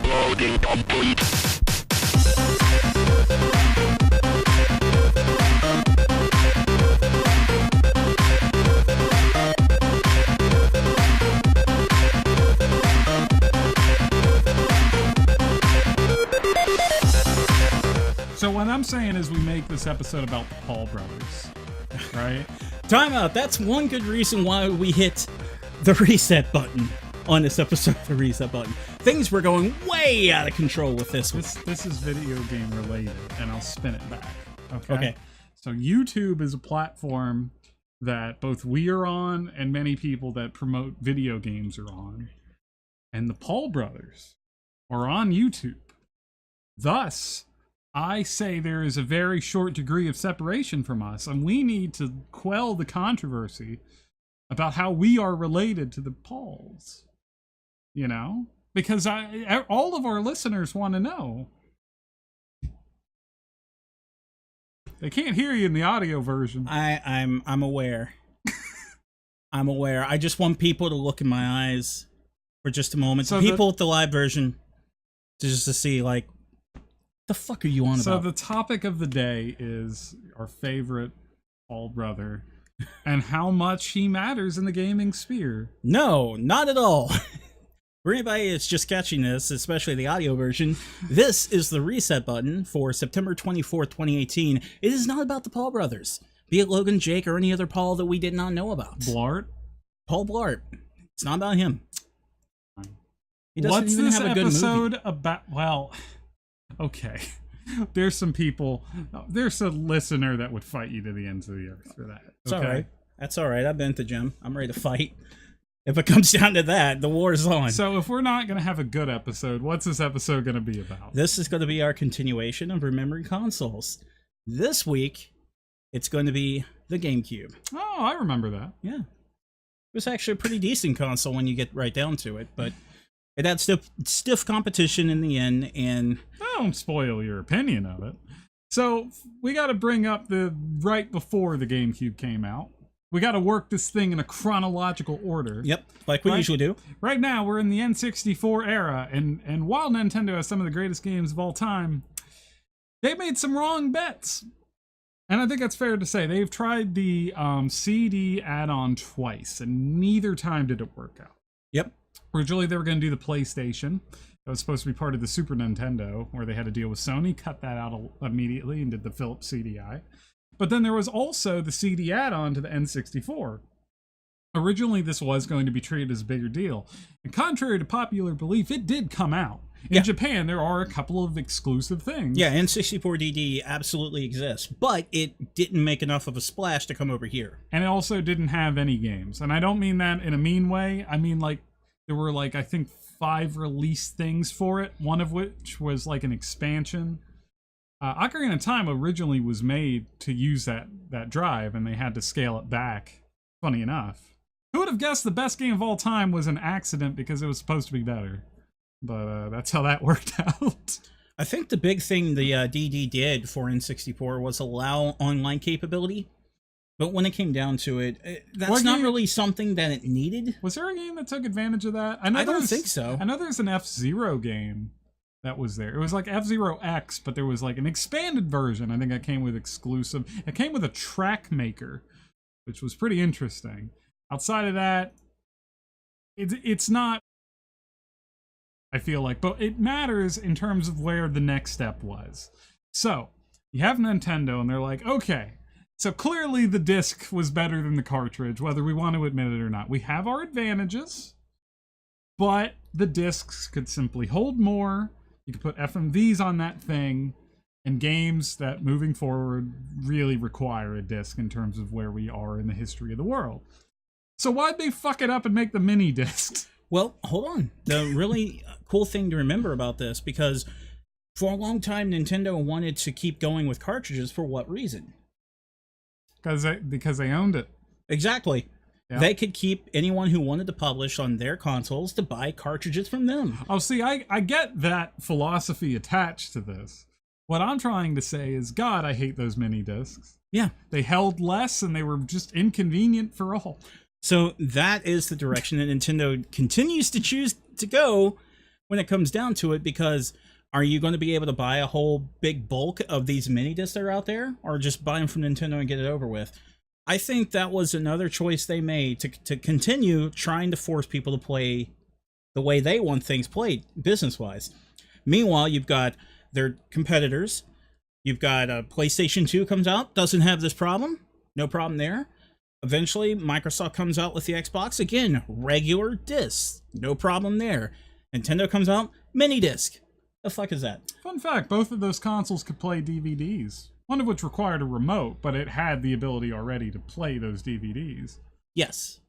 Loading complete. So what I'm saying is we make this episode about the Paul brothers, right? Time out. That's one good reason why we hit the reset button on this episode. The reset button. Things were going way out of control with this one. This is video game related, and I'll spin it back. Okay. So YouTube is a platform that both we are on and many people that promote video games are on. And the Paul brothers are on YouTube. Thus, I say there is a very short degree of separation from us, and we need to quell the controversy about how we are related to the Pauls. You know? Because all of our listeners want to know. They can't hear you in the audio version. I'm aware. I'm aware. I just want people to look in my eyes for just a moment. So people with the live version, just to see, like, the fuck are you on about? So the topic of the day is our favorite Paul brother and how much he matters in the gaming sphere. No, not at all. For anybody that's just catching this, especially the audio version, this is the reset button for September 24th, 2018. It is not about the Paul brothers, be it Logan, Jake, or any other Paul that we did not know about. Blart? Paul Blart. It's not about him. He doesn't What's even this have a good episode movie. about? Well, okay. There's some people, there's a listener that would fight you to the ends of the earth for that. It's all right. That's all right. I've been at the gym. I'm ready to fight. If it comes down to that, the war is on. So if we're not going to have a good episode, what's this episode going to be about? This is going to be our continuation of Remembering Consoles. This week, it's going to be the GameCube. Oh, I remember that. Yeah. It was actually a pretty decent console when you get right down to it, but it had stiff competition in the end, and Don't spoil your opinion of it. So we got to bring up the right before the GameCube came out. We got to work this thing in a chronological order. Yep, like we usually do. Right now, we're in the N64 era, and while Nintendo has some of the greatest games of all time, they made some wrong bets. And I think that's fair to say. They've tried the CD add-on twice, and neither time did it work out. Yep. Originally, they were going to do the PlayStation. That was supposed to be part of the Super Nintendo, where they had to deal with Sony, cut that out immediately, and did the Philips CDI. But then there was also the CD add-on to the N64. Originally, this was going to be treated as a bigger deal. And contrary to popular belief, it did come out. In Japan, there are a couple of exclusive things. Yeah, N64DD absolutely exists, but it didn't make enough of a splash to come over here. And it also didn't have any games. And I don't mean that in a mean way. I mean, like, there were, like, I think 5 released things for it, one of which was, like, an expansion. Ocarina of Time originally was made to use that drive, and they had to scale it back, funny enough. Who would have guessed the best game of all time was an accident because it was supposed to be better? But that's how that worked out. I think the big thing the DD did for N64 was allow online capability, but when it came down to it, that's not really something that it needed. Was there a game that took advantage of that? I don't think so. I know there's an F-Zero game that was there. It was like F-Zero X, but there was like an expanded version. I think that came with exclusive. It came with a track maker, which was pretty interesting. Outside of that, it's not, I feel like, but it matters in terms of where the next step was. So, you have Nintendo, and they're like, okay, so clearly the disc was better than the cartridge, whether we want to admit it or not. We have our advantages, but the discs could simply hold more. You could put FMVs on that thing, and games that, moving forward, really require a disc in terms of where we are in the history of the world. So why'd they fuck it up and make the mini discs? Well, hold on. The really cool thing to remember about this, because for a long time, Nintendo wanted to keep going with cartridges. For what reason? Because they owned it. Exactly. Yeah. They could keep anyone who wanted to publish on their consoles to buy cartridges from them. Oh, see, I get that philosophy attached to this. What I'm trying to say is, God, I hate those mini discs. Yeah. They held less, and they were just inconvenient for all. So that is the direction that Nintendo continues to choose to go when it comes down to it, because are you going to be able to buy a whole big bulk of these mini discs that are out there, or just buy them from Nintendo and get it over with? I think that was another choice they made to continue trying to force people to play the way they want things played, business-wise. Meanwhile, you've got their competitors. You've got PlayStation 2 comes out, doesn't have this problem. No problem there. Eventually, Microsoft comes out with the Xbox. Again, regular discs. No problem there. Nintendo comes out, mini disc. The fuck is that? Fun fact, both of those consoles could play DVDs. One of which required a remote, but it had the ability already to play those DVDs. Yes.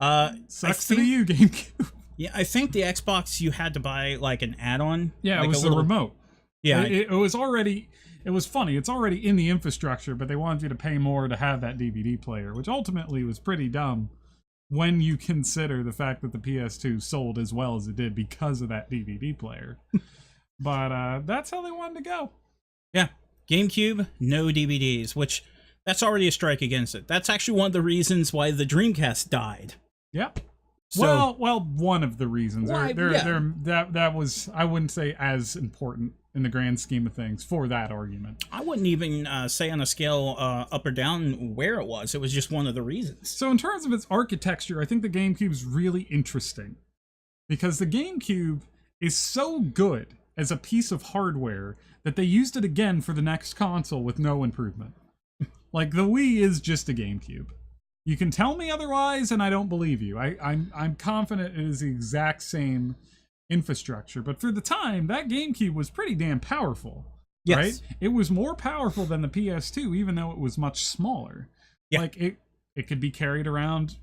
Sucks to you, GameCube. Yeah, I think the Xbox, you had to buy like an add-on. Yeah, like it was the remote. Yeah. It was already... It was funny, it's already in the infrastructure, but they wanted you to pay more to have that DVD player, which ultimately was pretty dumb when you consider the fact that the PS2 sold as well as it did because of that DVD player. But that's how they wanted to go. Yeah. GameCube, no DVDs, which that's already a strike against it. That's actually one of the reasons why the Dreamcast died. Yep. So, well, one of the reasons. Why, that was, I wouldn't say as important in the grand scheme of things for that argument. I wouldn't even say on a scale up or down where it was. It was just one of the reasons. So in terms of its architecture, I think the GameCube's really interesting because the GameCube is so good as a piece of hardware that they used it again for the next console with no improvement. Like, the Wii is just a GameCube. You can tell me otherwise, and I don't believe you. I'm confident it is the exact same infrastructure. But for the time, that GameCube was pretty damn powerful. Yes. Right? It was more powerful than the PS2, even though it was much smaller. Yeah. Like, it could be carried around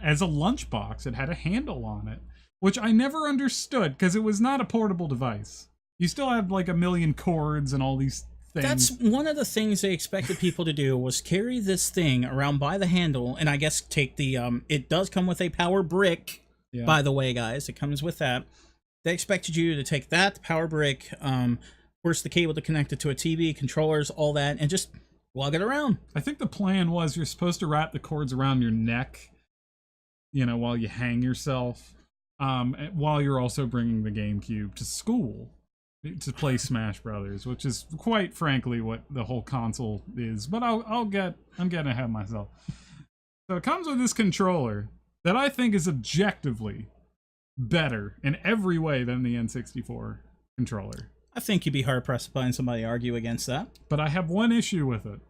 as a lunchbox. It had a handle on it, which I never understood because it was not a portable device. You still had like a million cords and all these things. That's one of the things they expected people to do, was carry this thing around by the handle, and I guess take the it does come with a power brick, by the way, guys. It comes with that. They expected you to take that, the power brick, of course the cable to connect it to a TV, controllers, all that, and just lug it around. I think the plan was you're supposed to wrap the cords around your neck, while you hang yourself, while you're also bringing the GameCube to school to play Smash Brothers, which is quite frankly what the whole console is. But I'm getting ahead of myself. So it comes with this controller that I think is objectively better in every way than the N64 controller. I think you'd be hard-pressed to find somebody argue against that. But I have one issue with it.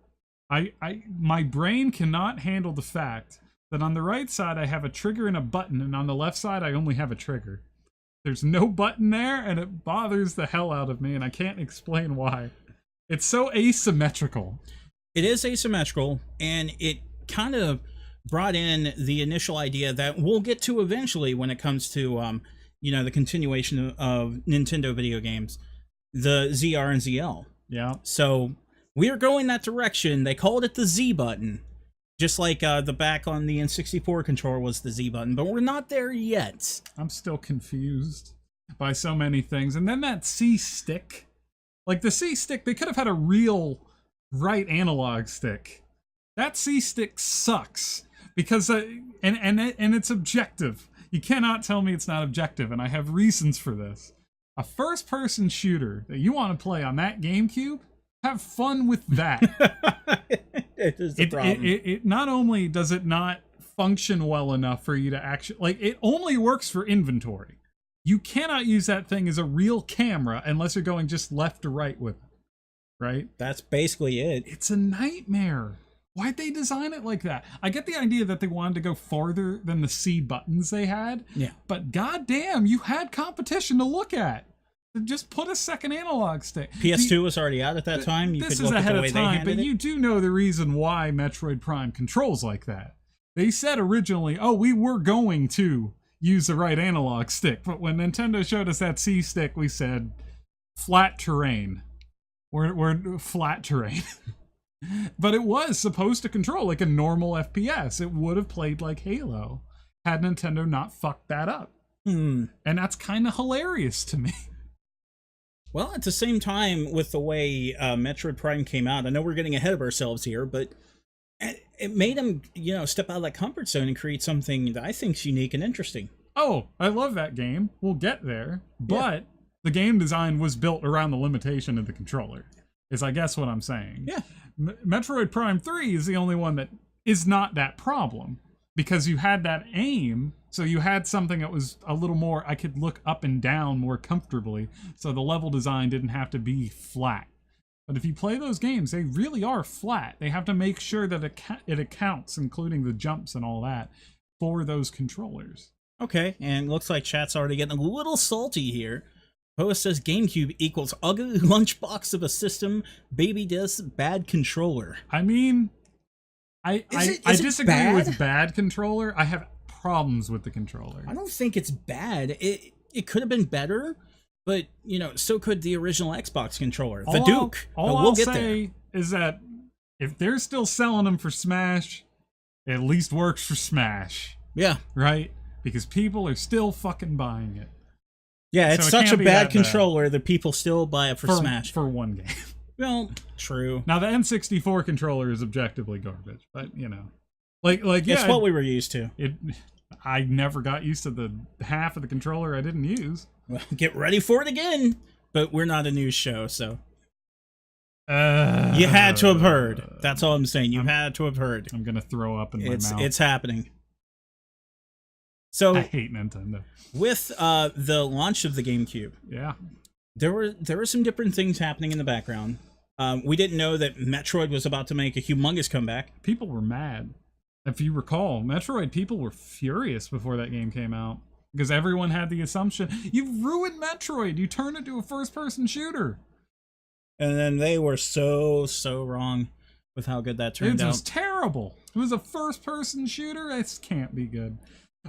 My brain cannot handle the fact that on the right side I have a trigger and a button, and on the left side I only have a trigger. There's no button there, and it bothers the hell out of me, and I can't explain why. It's so asymmetrical. It is asymmetrical, and it kind of brought in the initial idea that we'll get to eventually when it comes to, the continuation of Nintendo video games, the ZR and ZL. Yeah. So we are going that direction. They called it the Z button, just like the back on the N64 controller was the Z button, but we're not there yet. I'm still confused by so many things. And then that C stick, like the C stick, they could have had a real right analog stick. That C stick sucks because and it's objective. You cannot tell me it's not objective, and I have reasons for this. A first-person shooter that you want to play on that GameCube, have fun with that. It is the problem. It not only does it not function well enough for you to actually, like, it only works for inventory. You cannot use that thing as a real camera unless you're going just left to right with it, right? That's basically it. It's a nightmare. Why'd they design it like that? I get the idea that they wanted to go farther than the C buttons they had. Yeah. But goddamn, you had competition to look at. Just put a second analog stick. PS2 was already out at that time. You this could is look ahead at the way of time, they but handled you it. do know the reason why Metroid Prime controls like that. They said originally, oh, we were going to use the right analog stick, but when Nintendo showed us that C stick, we said, flat terrain. We're flat terrain. But it was supposed to control like a normal FPS. It would have played like Halo had Nintendo not fucked that up. And that's kind of hilarious to me. Well, at the same time, with the way Metroid Prime came out, I know we're getting ahead of ourselves here, but it made them, step out of that comfort zone and create something that I think is unique and interesting. oh, I love that game. We'll get there. But the game design was built around the limitation of the controller, is I guess what I'm saying. Yeah. Metroid Prime 3 is the only one that is not that problem, because you had that aim, so you had something that was a little more, I could look up and down more comfortably, so the level design didn't have to be flat. But if you play those games, they really are flat. They have to make sure that it accounts, including the jumps and all that, for those controllers. Okay, and looks like chat's already getting a little salty here. Post says GameCube equals ugly lunchbox of a system, baby disc, bad controller. I mean, I disagree bad? with bad controller. I have problems with the controller. I don't think it's bad. It could have been better, but, you know, so could the original Xbox controller, the Duke. All we'll I'll get say is that if they're still selling them for Smash, it at least works for Smash. Yeah. Right? Because people are still fucking buying it. Yeah, it's So it such a can't be bad that controller that people still buy it for Smash. For one game. Well, true. Now, the N64 controller is objectively garbage, but, you know. Like yeah. It's what we were used to. I never got used to the half of the controller I didn't use. Well, get ready for it again. But we're not a news show, so. You had to have heard. That's all I'm saying. You had to have heard. I'm going to throw up in my mouth. It's happening. So I hate Nintendo. With the launch of the GameCube, yeah, there were some different things happening in the background. We didn't know that Metroid was about to make a humongous comeback. People were mad. If you recall, Metroid people were furious before that game came out because everyone had the assumption, you've ruined Metroid. You turned it into a first-person shooter. And then they were so wrong with how good that turned out. It was terrible. It was a first-person shooter. It can't be good.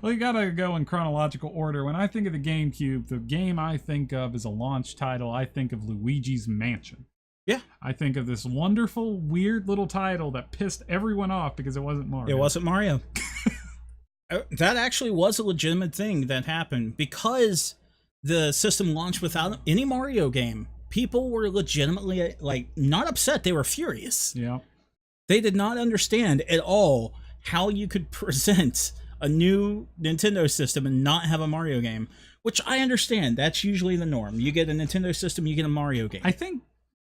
Well, you gotta go in chronological order. When I think of the GameCube, the game I think of as a launch title, I think of Luigi's Mansion. Yeah. I think of this wonderful, weird little title that pissed everyone off because it wasn't Mario. It wasn't Mario. That actually was a legitimate thing that happened. Because the system launched without any Mario game, people were legitimately, like, not upset. They were furious. Yeah. They did not understand at all how you could present a new Nintendo system and not have a Mario game, which I understand. That's usually the norm. You get a Nintendo system, you get a Mario game. I think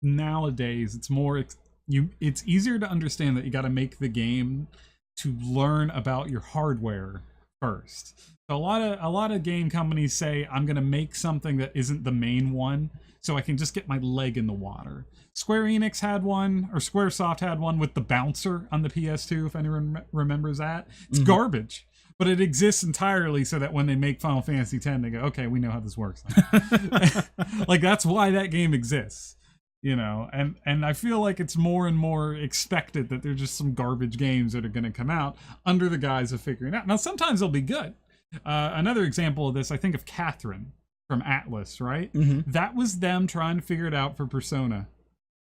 nowadays it's more it's easier to understand that you got to make the game to learn about your hardware first. So a lot of game companies say, I'm going to make something that isn't the main one so I can just get my leg in the water. Square Enix had one, or Squaresoft had one with the bouncer on the PS2, if anyone remembers that. It's garbage. But it exists entirely so that when they make Final Fantasy X, they go, okay, we know how this works. Like, that's why that game exists, you know? And I feel like it's more and more expected that there's just some garbage games that are going to come out under the guise of figuring it out. Now, sometimes they'll be good. Another example of this, I think of Catherine from Atlas, right? That was them trying to figure it out for Persona.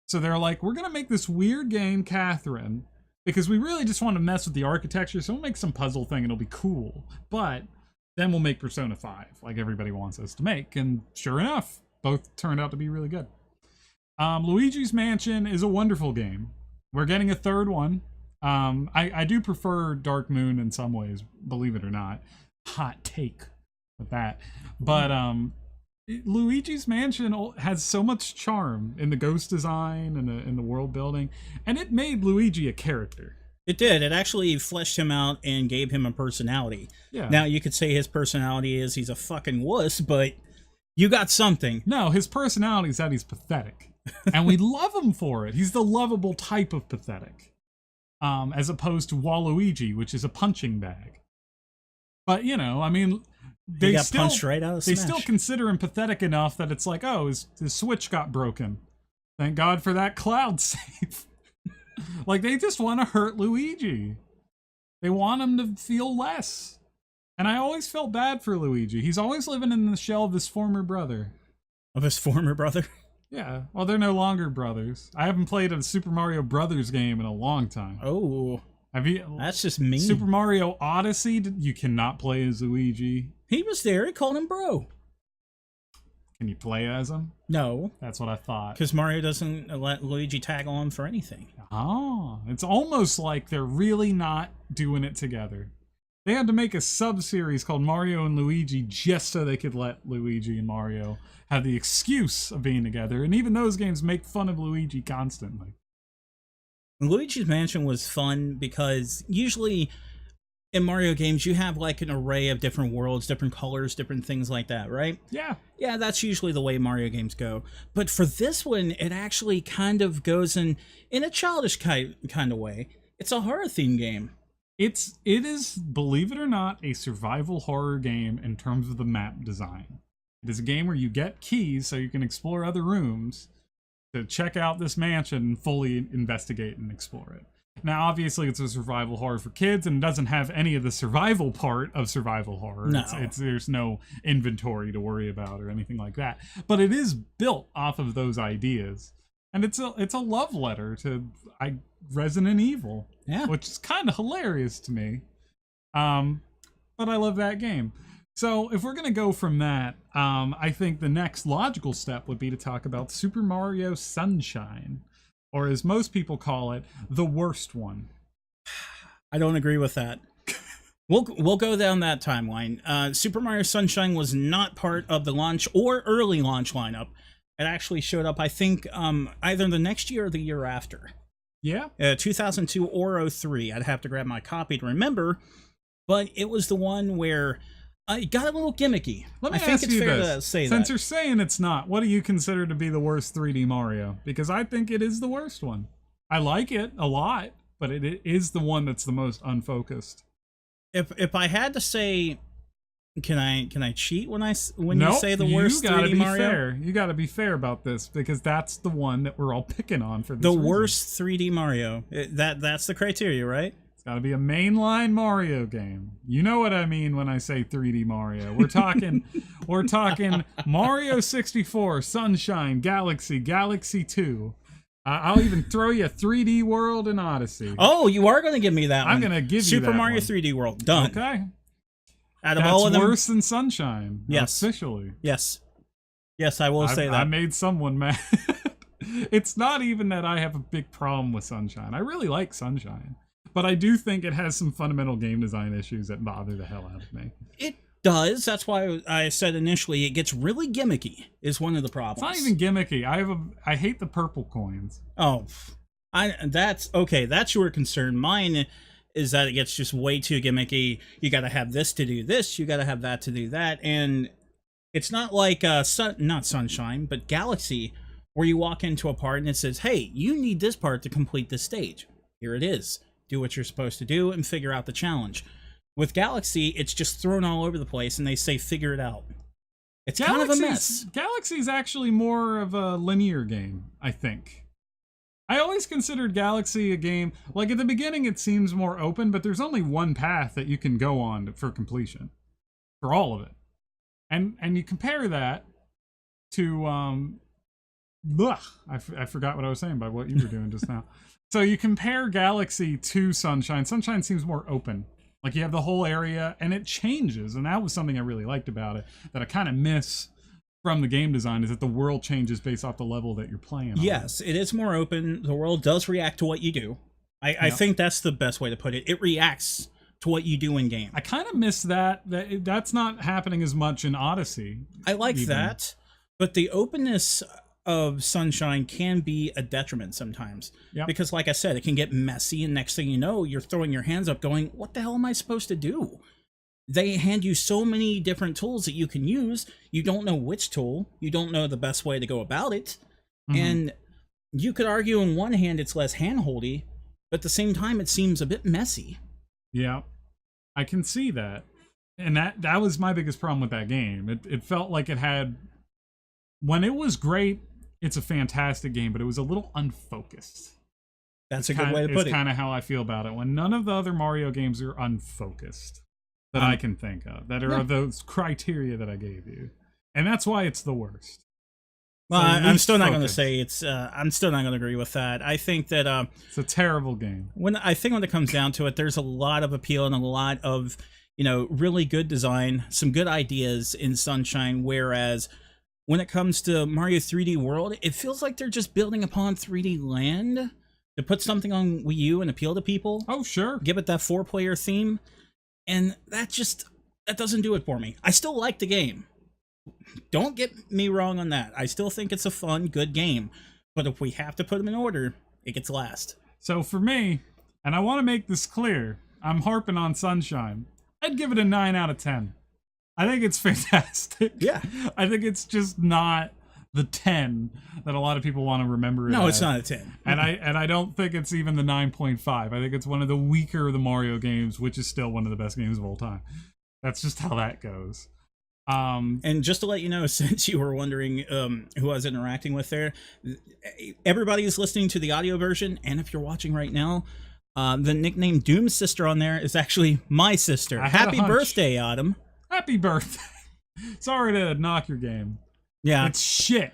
So they're like, we're going to make this weird game, Catherine, because we really just want to mess with the architecture, so we'll make some puzzle thing, it'll be cool. But then we'll make Persona 5, like everybody wants us to make. And sure enough, both turned out to be really good. Luigi's Mansion is a wonderful game. We're getting a third one. I do prefer Dark Moon in some ways, believe it or not. Hot take with that. But Luigi's Mansion has so much charm in the ghost design and in the world building, and it made Luigi a character. It did. It actually fleshed him out and gave him a personality. Yeah. Now, you could say his personality is he's a fucking wuss, but you got something. No, his personality is that he's pathetic, and we love him for it. He's the lovable type of pathetic, as opposed to Waluigi, which is a punching bag. But, you know, I mean, He got punched right out of Smash. They still consider him pathetic enough that it's like, oh, his Switch got broken. Thank God for that cloud save. Like, they just want to hurt Luigi. They want him to feel less. And I always felt bad for Luigi. He's always living in the shell of his former brother. Of his former brother? Yeah. Well, they're no longer brothers. I haven't played a Super Mario Brothers game in a long time. Oh. Have you? That's just mean. Super Mario Odyssey, you cannot play as Luigi. He was there. He called him bro. Can you play as him? No. That's what I thought. Because Mario doesn't let Luigi tag on for anything. Oh, it's almost like they're really not doing it together. They had to make a sub-series called Mario and Luigi just so they could let Luigi and Mario have the excuse of being together. And even those games make fun of Luigi constantly. Luigi's Mansion was fun because usually in Mario games you have like an array of different worlds, different colors, different things like that, right? Yeah. Yeah, that's usually the way Mario games go. But for this one, it actually kind of goes in a childish kind of way. It's a horror themed game. It is, believe it or not, a survival horror game in terms of the map design. It is a game where you get keys so you can explore other rooms to check out this mansion and fully investigate and explore it. Now, obviously, it's a survival horror for kids and doesn't have any of the survival part of survival horror. No. There's no inventory to worry about or anything like that. But it is built off of those ideas. And it's a love letter to Resident Evil, Yeah. which is kind of hilarious to me. But I love that game. So if we're going to go from that, I think the next logical step would be to talk about Super Mario Sunshine, or as most people call it, the worst one. I don't agree with that. We'll go down that timeline. Super Mario Sunshine was not part of the launch or early launch lineup. It actually showed up, I think, either the next year or the year after. Yeah? 2002 or 03. I'd have to grab my copy to remember. But it was the one where it got a little gimmicky. Let me I think ask it's you fair this. to say Since that. you're saying it's not, what do you consider to be the worst 3D Mario? Because I think it is the worst one. I like it a lot, but it is the one that's the most unfocused. If I had to say, can I cheat when Nope, you say the worst you gotta 3D be Mario? fair. You got to be fair about this because that's the one that we're all picking on for this The reason. worst 3D Mario. That's the criteria, right? It's got to be a mainline Mario game. You know what I mean when I say 3D Mario. We're talking Mario 64, Sunshine, Galaxy, Galaxy 2. I'll even throw you 3D World and Odyssey. Oh, you are going to give me that one. I'm going to give you Super that Mario one. 3D World. Done. Okay. Out of That's all of them, worse than Sunshine. Yes. Officially. Yes, I will say that. I made someone mad. It's not even that I have a big problem with Sunshine. I really like Sunshine. But I do think it has some fundamental game design issues that bother the hell out of me. It does. That's why I said initially it gets really gimmicky is one of the problems. It's not even gimmicky. I hate the purple coins. Oh, that's okay. That's your concern. Mine is that it gets just way too gimmicky. You got to have this to do this. You got to have that to do that. And it's not like not Sunshine, but Galaxy, where you walk into a part and it says, "Hey, you need this part to complete this stage. Here it is. Do what you're supposed to do and figure out the challenge." With Galaxy, it's just thrown all over the place, and they say figure it out. It's kind of a mess. Galaxy's actually more of a linear game, I think. I always considered Galaxy a game, like at the beginning it seems more open, but there's only one path that you can go on for completion. For all of it. And you compare that to, I forgot what I was saying by what you were doing just now. So you compare Galaxy to Sunshine. Sunshine seems more open. Like you have the whole area and it changes. And that was something I really liked about it that I kind of miss from the game design, is that the world changes based off the level that you're playing on. Yes, it is more open. The world does react to what you do. I think that's the best way to put it. It reacts to what you do in game. I kind of miss that. That's not happening as much in Odyssey. I like even. that. But the openness of Sunshine can be a detriment sometimes. Yep. Because like I said, it can get messy, and next thing you know, you're throwing your hands up going, what the hell am I supposed to do? They hand you so many different tools that you can use. You don't know which tool. You don't know the best way to go about it. Mm-hmm. And you could argue on one hand it's less handholdy, but at the same time it seems a bit messy. Yeah, I can see that. And that was my biggest problem with that game. It felt like it had... When it was great, it's a fantastic game, but it was a little unfocused. That's a good way to put it. It's kind of how I feel about it. When none of the other Mario games are unfocused that I can think of, that are those criteria that I gave you. And that's why it's the worst. Well, I'm still not going to say it's... I'm still not going to agree with that. I think that... it's a terrible game. When it comes down to it, there's a lot of appeal and a lot of, really good design, some good ideas in Sunshine, whereas when it comes to Mario 3D World, it feels like they're just building upon 3D Land to put something on Wii U and appeal to people. Oh, sure. Give it that 4-player theme. And that doesn't do it for me. I still like the game. Don't get me wrong on that. I still think it's a fun, good game. But if we have to put them in order, it gets last. So for me, and I want to make this clear, I'm harping on Sunshine. I'd give it a 9 out of 10. I think it's fantastic. Yeah. I think it's just not the 10 that a lot of people want to remember it No, as. it's not a 10. And I don't think it's even the 9.5. I think it's one of the weaker of the Mario games, which is still one of the best games of all time. That's just how that goes. And just to let you know, since you were wondering who I was interacting with there, everybody is listening to the audio version, and if you're watching right now, the nickname Doom Sister on there is actually my sister. Happy birthday, Autumn. Happy birthday. Sorry to knock your game. Yeah. It's shit.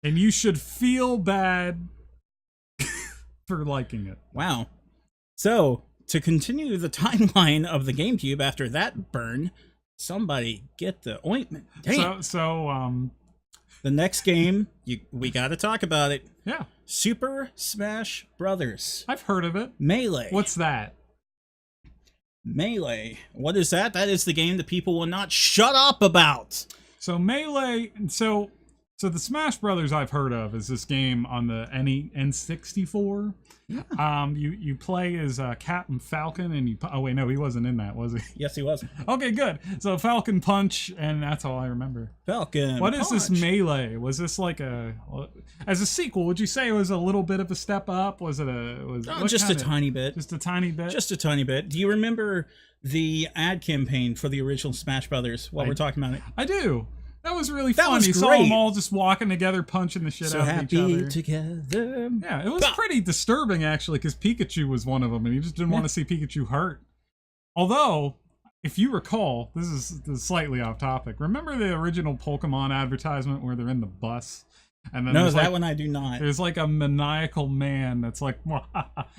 And you should feel bad for liking it. Wow. So, to continue the timeline of the GameCube after that burn, somebody get the ointment. Damn. So the next game, we gotta talk about it. yeah. Super Smash Brothers. I've heard of it. Melee. What's that? Melee. What is that? That is the game that people will not shut up about. So Melee, so the Smash Brothers I've heard of is this game on the N64. Yeah. You play as Captain Falcon, and oh wait, no, he wasn't in that, was he? Yes, he was. Okay, good. So Falcon Punch, and that's all I remember. Falcon. What is this Melee? Was this like as a sequel? Would you say it was a little bit of a step up? Was it just a tiny bit? Just a tiny bit. Just a tiny bit. Do you remember the ad campaign for the original Smash Brothers? While we're talking about it, I do. That was really fun. Was you great. Saw them all just walking together, punching the shit out of each other. Together. Yeah, it was pretty disturbing, actually, because Pikachu was one of them, and you just didn't want to see Pikachu hurt. Although, if you recall, this is slightly off topic. Remember the original Pokemon advertisement where they're in the bus? And then no, that one I do not. There's like a maniacal man that's like,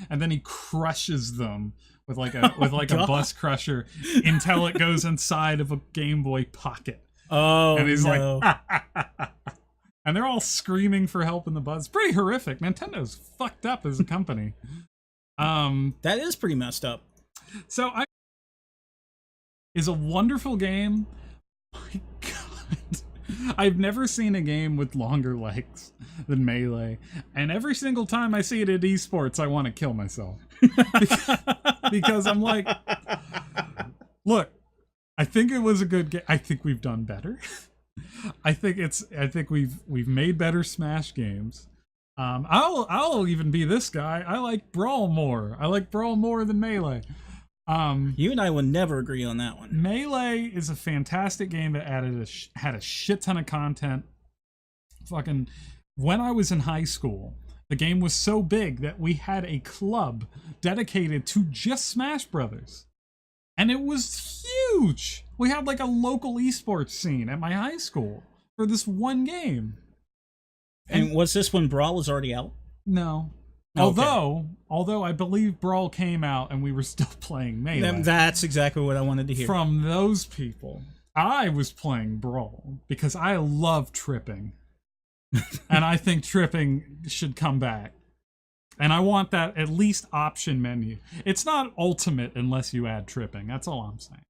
and then he crushes them with like a bus crusher until it goes inside of a Game Boy Pocket. Oh, and he's no. like, and they're all screaming for help in the bus. Pretty horrific. Nintendo's fucked up as a company. That is pretty messed up. So is a wonderful game. My God, I've never seen a game with longer legs than Melee, and every single time I see it at esports, I want to kill myself because I'm like, look. I think it was a good game. I think we've done better. I think we've made better Smash games. I'll even be this guy. I like Brawl more. I like Brawl more than Melee. You and I will never agree on that one. Melee is a fantastic game that had a shit ton of content. Fucking, when I was in high school, the game was so big that we had a club dedicated to just Smash Brothers. And it was huge. We had like a local esports scene at my high school for this one game. And was this when Brawl was already out? No. Okay. Although I believe Brawl came out and we were still playing Melee. That's exactly what I wanted to hear. From those people. I was playing Brawl because I love tripping. And I think tripping should come back. And I want that at least option menu. It's not ultimate unless you add tripping. That's all I'm saying.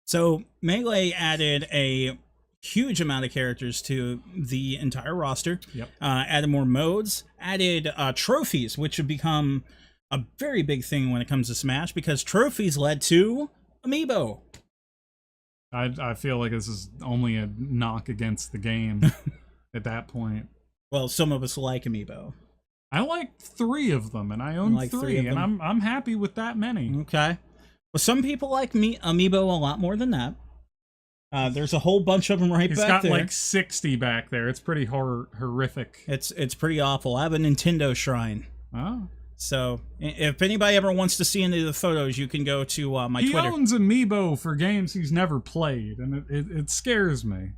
So Melee added a huge amount of characters to the entire roster. Yep. Added more modes. Added trophies, which have become a very big thing when it comes to Smash, because trophies led to Amiibo. I feel like this is only a knock against the game at that point. Well, some of us like Amiibo. I like 3 of them, and I own like 3 and I'm happy with that many. Okay. Well, some people like Amiibo a lot more than that. There's a whole bunch of them back there. He's got like 60 back there. It's pretty horrific. It's pretty awful. I have a Nintendo shrine. Oh. So if anybody ever wants to see any of the photos, you can go to my Twitter. He owns Amiibo for games he's never played, and it scares me.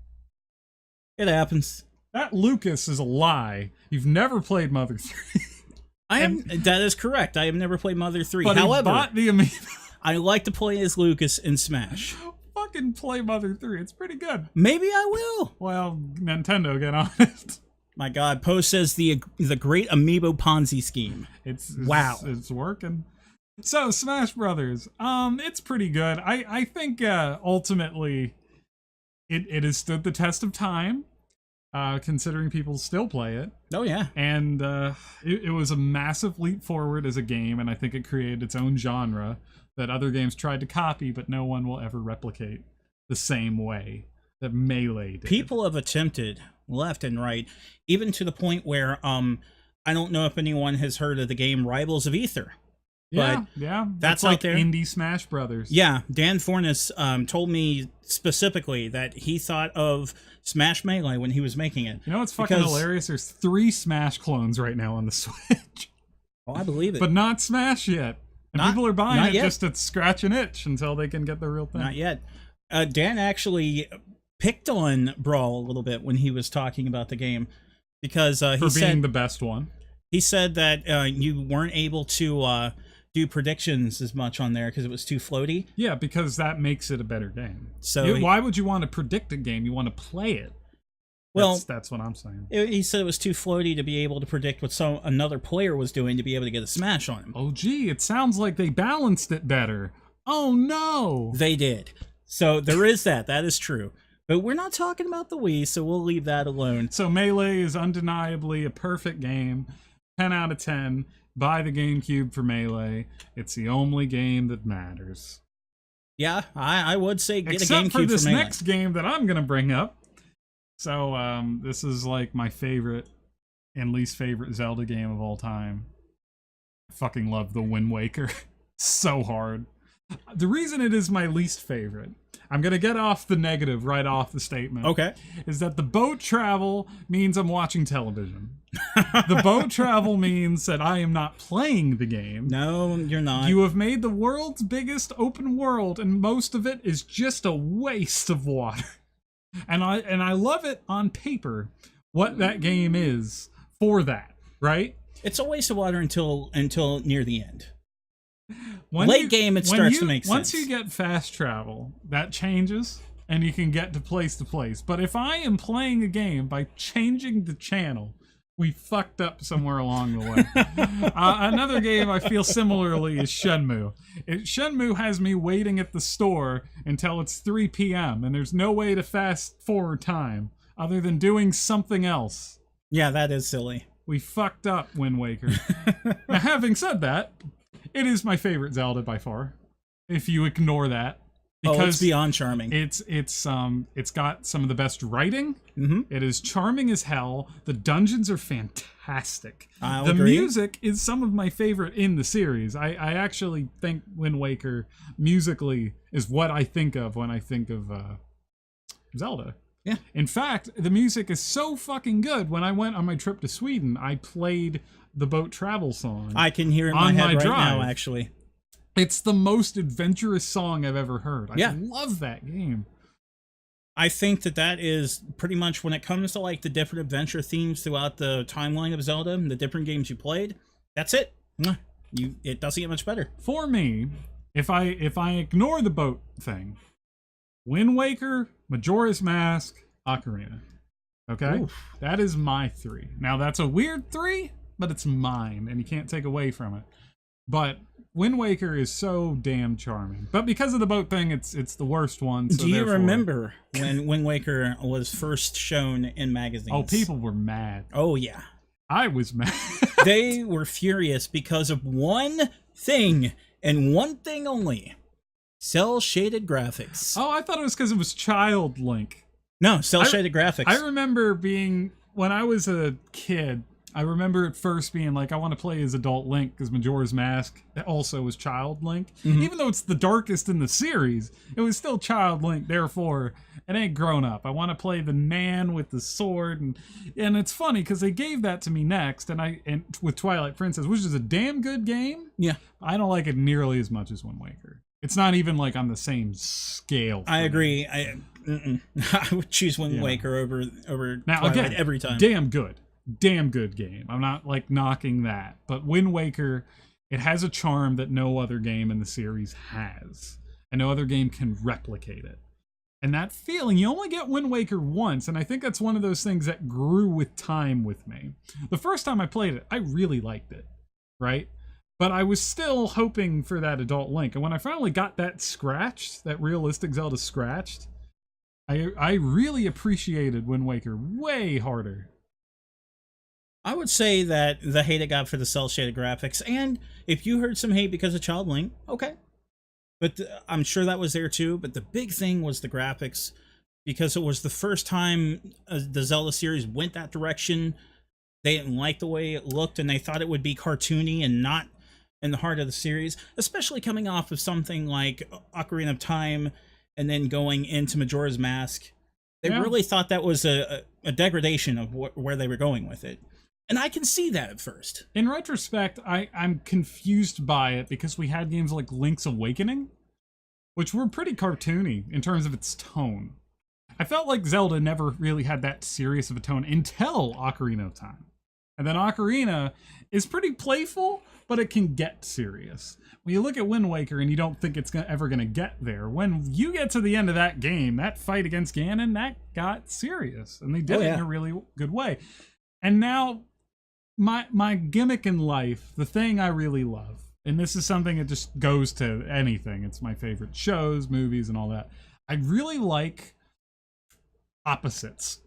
It happens. That Lucas is a lie. You've never played Mother 3. That is correct. I have never played Mother 3. But however, he bought the Amiibo. I like to play as Lucas in Smash. Fucking play Mother 3. It's pretty good. Maybe I will. Well, Nintendo, get on it. My God, Poe says the great Amiibo Ponzi scheme. It's wow. It's working. So Smash Brothers, it's pretty good. I think ultimately it has stood the test of time, considering people still play it. Oh yeah. And it was a massive leap forward as a game, and I think it created its own genre that other games tried to copy, but no one will ever replicate the same way that Melee did. People have attempted left and right, even to the point where I don't know if anyone has heard of the game Rivals of Ether. Yeah, But yeah. that's like out there. Indie Smash Brothers. Yeah, Dan Fornes told me specifically that he thought of Smash Melee when he was making it. You know what's fucking hilarious? There's 3 Smash clones right now on the Switch. Oh, I believe it. But not Smash yet. And Not- people are buying not it yet. just to scratch an itch until they can get the real thing. Not yet. Dan actually picked on Brawl a little bit when he was talking about the game, because For he being said the best one. he said that you weren't able to do predictions as much on there because it was too floaty. Yeah, because that makes it a better game. So Why would you want to predict a game? You want to play it. Well, that's what I'm saying. he said it was too floaty to be able to predict what another player was doing to be able to get a smash on him. Oh, gee, it sounds like they balanced it better. Oh, no. They did. So there is that. That is true. But we're not talking about the Wii, so we'll leave that alone. So Melee is undeniably a perfect game. 10 out of 10. Buy the GameCube for Melee. It's the only game that matters. Yeah, I would say get Except a GameCube for this Melee. next game that I'm going to bring up. So this is like my favorite and least favorite Zelda game of all time. I fucking love the Wind Waker so hard. The reason it is my least favorite, I'm going to get off the negative right off the statement. Okay. Is that the boat travel means I'm watching television. The boat travel means that I am not playing the game. No, you're not. You have made the world's biggest open world, and most of it is just a waste of water. And I love it on paper, what that game is for that, right? It's a waste of water until near the end. When Late game, it starts to make sense. Once you get fast travel, that changes, and you can get to place. But if I am playing a game by changing the channel, we fucked up somewhere along the way. Another game I feel similarly is Shenmue. Shenmue has me waiting at the store until it's 3 p.m., and there's no way to fast forward time other than doing something else. Yeah, that is silly. We fucked up Wind Waker. Now, having said that, it is my favorite Zelda by far. If you ignore that, because it's beyond charming. It's got some of the best writing. Mm-hmm. It is charming as hell. The dungeons are fantastic. I'll the agree. music is some of my favorite in the series. I actually think Wind Waker musically is what I think of when I think of Zelda. Yeah. In fact, the music is so fucking good. When I went on my trip to Sweden, I played the boat travel song. I can hear it in on my my head right drive. now, actually. It's the most adventurous song I've ever heard. Yeah. I love that game. I think that is pretty much when it comes to like the different adventure themes throughout the timeline of Zelda and the different games you played. That's it. It doesn't get much better. For me, if I ignore the boat thing, Wind Waker, Majora's Mask, Ocarina. Okay? Oof. That is my 3. Now that's a weird 3, but it's mine and you can't take away from it. But Wind Waker is so damn charming. But because of the boat thing, it's the worst one. So Do you therefore- remember when Wind Waker was first shown in magazines? Oh, people were mad. Oh, yeah. I was mad. They were furious because of one thing, and one thing only. Cell-shaded graphics. Oh, I thought it was because it was Child Link. No, cell-shaded graphics. I remember when I was a kid, I remember at first being like, I want to play as Adult Link because Majora's Mask also was Child Link. Mm-hmm. Even though it's the darkest in the series, it was still Child Link. Therefore, it ain't grown up. I want to play the man with the sword, and it's funny because they gave that to me next, and with Twilight Princess, which is a damn good game. Yeah. I don't like it nearly as much as Wind Waker. It's not even like on the same scale. I for me. agree. I would choose Wind Waker over Now Twilight again, every time. Damn good game. I'm not like knocking that, but Wind Waker, it has a charm that no other game in the series has, and no other game can replicate it. And that feeling, you only get Wind Waker once, and I think that's one of those things that grew with time with me. The first time I played it, I really liked it, right? But I was still hoping for that adult Link. And when I finally got that scratched, that realistic Zelda scratched, I really appreciated Wind Waker way harder. I would say that the hate it got for the cel-shaded graphics, and if you heard some hate because of Child Link, okay. But I'm sure that was there too, but the big thing was the graphics, because it was the first time the Zelda series went that direction. They didn't like the way it looked, and they thought it would be cartoony and not in the heart of the series, especially coming off of something like Ocarina of Time and then going into Majora's Mask. They really thought that was a degradation of where they were going with it. And I can see that at first. In retrospect, I'm confused by it because we had games like Link's Awakening, which were pretty cartoony in terms of its tone. I felt like Zelda never really had that serious of a tone until Ocarina of Time. And then Ocarina is pretty playful, but it can get serious. When you look at Wind Waker and you don't think it's ever going to get there, when you get to the end of that game, that fight against Ganon, that got serious. And they did it in a really good way. And now, my gimmick in life, the thing I really love, and this is something that just goes to anything. It's my favorite shows, movies, and all that. I really like opposites.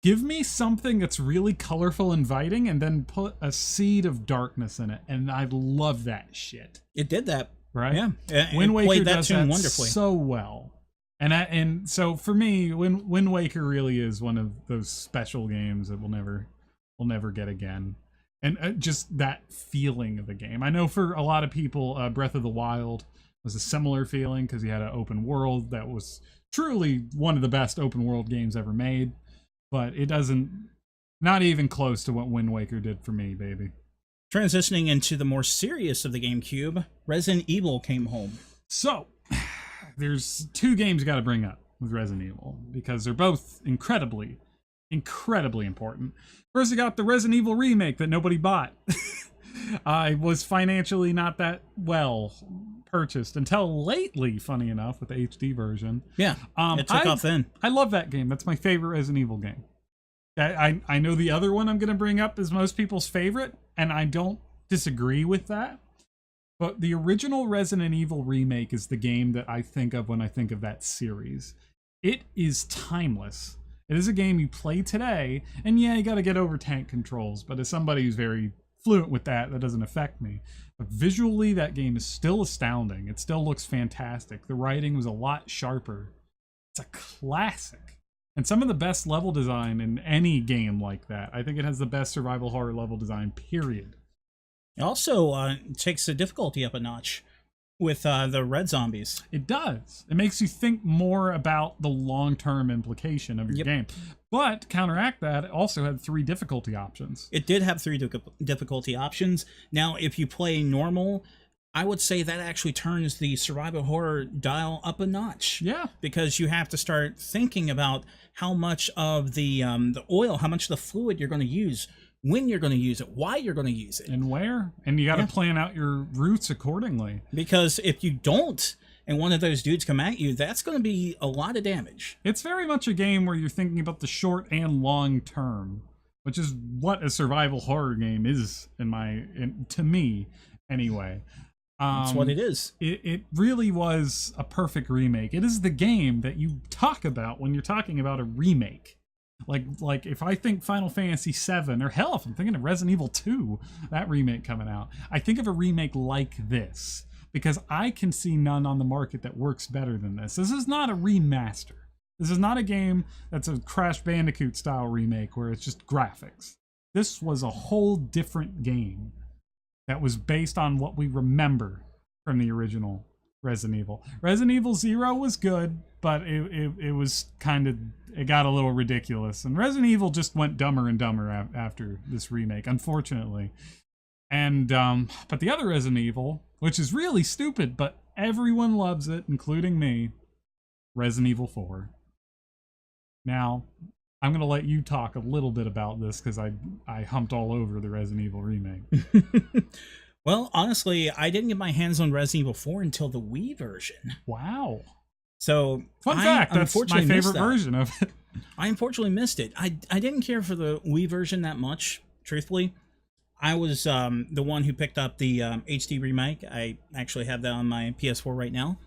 Give me something that's really colorful, inviting, and then put a seed of darkness in it, and I love that shit. It did that, right? Yeah. Wind Waker that does tune that wonderfully, so well, and so for me, Wind Waker really is one of those special games that we'll never get again, and just that feeling of the game. I know for a lot of people, Breath of the Wild was a similar feeling because you had an open world that was truly one of the best open world games ever made. But it not even close to what Wind Waker did for me, baby. Transitioning into the more serious of the GameCube, Resident Evil came home. So, there's two games you got to bring up with Resident Evil, because they're both incredibly important. First, you got the Resident Evil remake that nobody bought. I was financially not that well purchased until lately, funny enough, with the HD version. Yeah, it took off then. I love that game. That's my favorite Resident Evil game. I know the other one I'm going to bring up is most people's favorite, and I don't disagree with that. But the original Resident Evil remake is the game that I think of when I think of that series. It is timeless. It is a game you play today, and yeah, you got to get over tank controls, but as somebody who's very fluent with that doesn't affect me. But visually, that game is still astounding. It still looks fantastic. The writing was a lot sharper. It's a classic. And some of the best level design in any game like that. I think it has the best survival horror level design, period. It also takes the difficulty up a notch with the red zombies. It does. It makes you think more about the long-term implication of your game. But counteract that, it also had 3 difficulty options. It did have 3 difficulty options. Now, if you play normal, I would say that actually turns the survival horror dial up a notch. Yeah. Because you have to start thinking about how much of the oil, how much of the fluid you're going to use, when you're going to use it, why you're going to use it. And where. And you got to plan out your routes accordingly. Because if you don't, and one of those dudes come at you, that's going to be a lot of damage. It's very much a game where you're thinking about the short and long term, which is what a survival horror game is, to me, anyway. That's what it is. It really was a perfect remake. It is the game that you talk about when you're talking about a remake. Like if I think Final Fantasy VII, or hell, if I'm thinking of Resident Evil 2, that remake coming out, I think of a remake like this. Because I can see none on the market that works better than this. This is not a remaster. This is not a game that's a Crash Bandicoot style remake where it's just graphics. This was a whole different game that was based on what we remember from the original Resident Evil. Resident Evil 0 was good, but it was it got a little ridiculous. And Resident Evil just went dumber and dumber after this remake, unfortunately. And but the other Resident Evil, which is really stupid, but everyone loves it, including me, Resident Evil 4. Now, I'm going to let you talk a little bit about this because I humped all over the Resident Evil remake. Well, honestly, I didn't get my hands on Resident Evil 4 until the Wii version. Wow. So, fun fact, that's my favorite version of it. I unfortunately missed it. I didn't care for the Wii version that much, truthfully. I was the one who picked up the HD remake. I actually have that on my PS4 right now.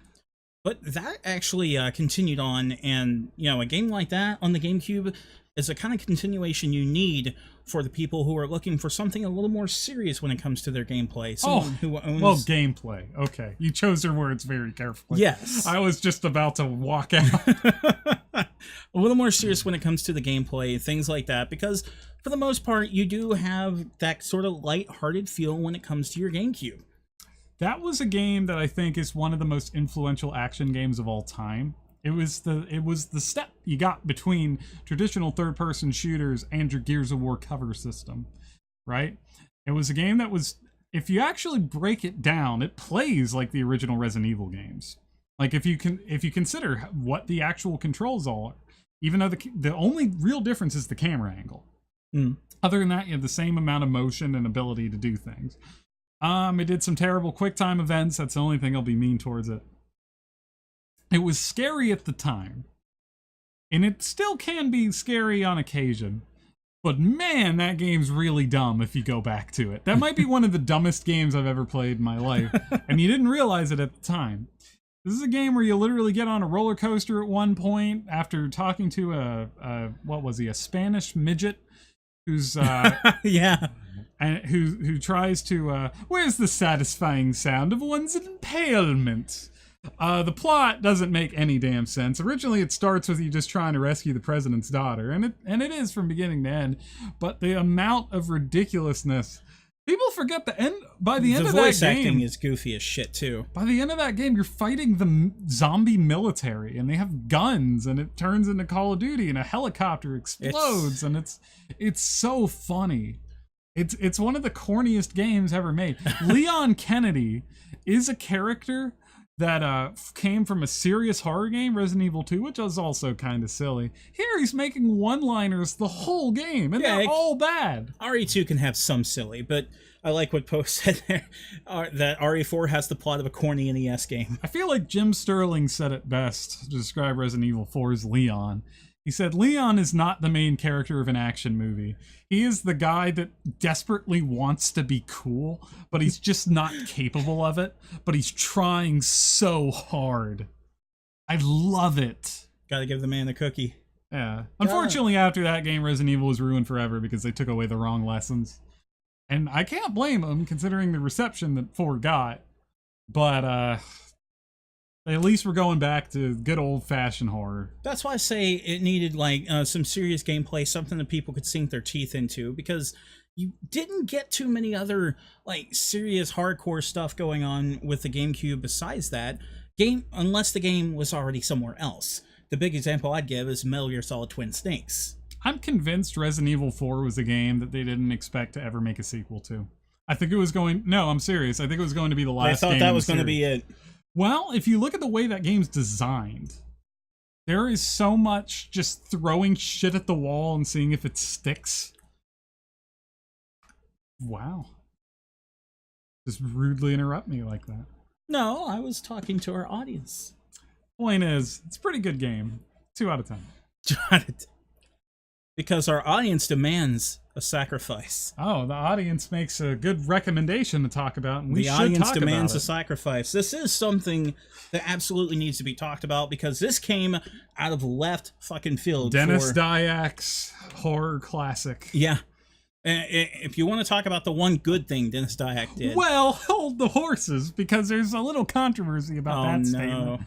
But that actually continued on, and a game like that on the GameCube is the kind of continuation you need for the people who are looking for something a little more serious when it comes to their gameplay. Someone who owns... Well, gameplay. Okay. You chose your words very carefully. Yes. I was just about to walk out. A little more serious when it comes to the gameplay, things like that, because for the most part, you do have that sort of light-hearted feel when it comes to your GameCube. That was a game that I think is one of the most influential action games of all time. It was the step you got between traditional third-person shooters and your Gears of War cover system, right? It was a game that was, if you actually break it down, it plays like the original Resident Evil games. Like if you consider what the actual controls are, even though the only real difference is the camera angle. Other than that, you have the same amount of motion and ability to do things. It did some terrible QuickTime events. That's the only thing I'll be mean towards it. It was scary at the time. And it still can be scary on occasion. But man, that game's really dumb if you go back to it. That might be one of the dumbest games I've ever played in my life. And you didn't realize it at the time. This is a game where you literally get on a roller coaster at one point after talking to a Spanish midget who's yeah. And who tries to where's the satisfying sound of one's impalement? The plot doesn't make any damn sense. Originally, it starts with you just trying to rescue the president's daughter, and it is from beginning to end. But the amount of ridiculousness, people forget the end. By the end of that game, the voice acting is goofy as shit too. By the end of that game, you're fighting the zombie military, and they have guns, and it turns into Call of Duty, and a helicopter explodes, and it's so funny. It's one of the corniest games ever made. Leon Kennedy is a character that came from a serious horror game, Resident Evil 2, which was also kind of silly. Here he's making one-liners the whole game, and they're all bad. RE2 can have some silly, but I like what Poe said there, that RE4 has the plot of a corny NES game. I feel like Jim Sterling said it best to describe Resident Evil 4's Leon. He said, Leon is not the main character of an action movie. He is the guy that desperately wants to be cool, but he's just not capable of it. But he's trying so hard. I love it. Gotta give the man a cookie. Yeah. Unfortunately, after that game, Resident Evil was ruined forever because they took away the wrong lessons. And I can't blame them, considering the reception that 4 got. But, at least we're going back to good old-fashioned horror. That's why I say it needed some serious gameplay, something that people could sink their teeth into, because you didn't get too many other serious hardcore stuff going on with the GameCube besides that, unless the game was already somewhere else. The big example I'd give is Metal Gear Solid Twin Snakes. I'm convinced Resident Evil 4 was a game that they didn't expect to ever make a sequel to. I think it was going... No, I'm serious. I think it was going to be the last game. They thought that was going to be it. Well, if you look at the way that game's designed, there is so much just throwing shit at the wall and seeing if it sticks. Wow. Just rudely interrupt me like that. No, I was talking to our audience. Point is, it's a pretty good game. 2 out of 10. 2 out of 10. Because our audience demands a sacrifice. Oh, the audience makes a good recommendation to talk about, and we should talk about it. The audience demands a sacrifice. This is something that absolutely needs to be talked about, because this came out of left fucking field. Dennis Dyak's horror classic. Yeah. If you want to talk about the one good thing Dennis Dyack did. Well, hold the horses, because there's a little controversy about that statement.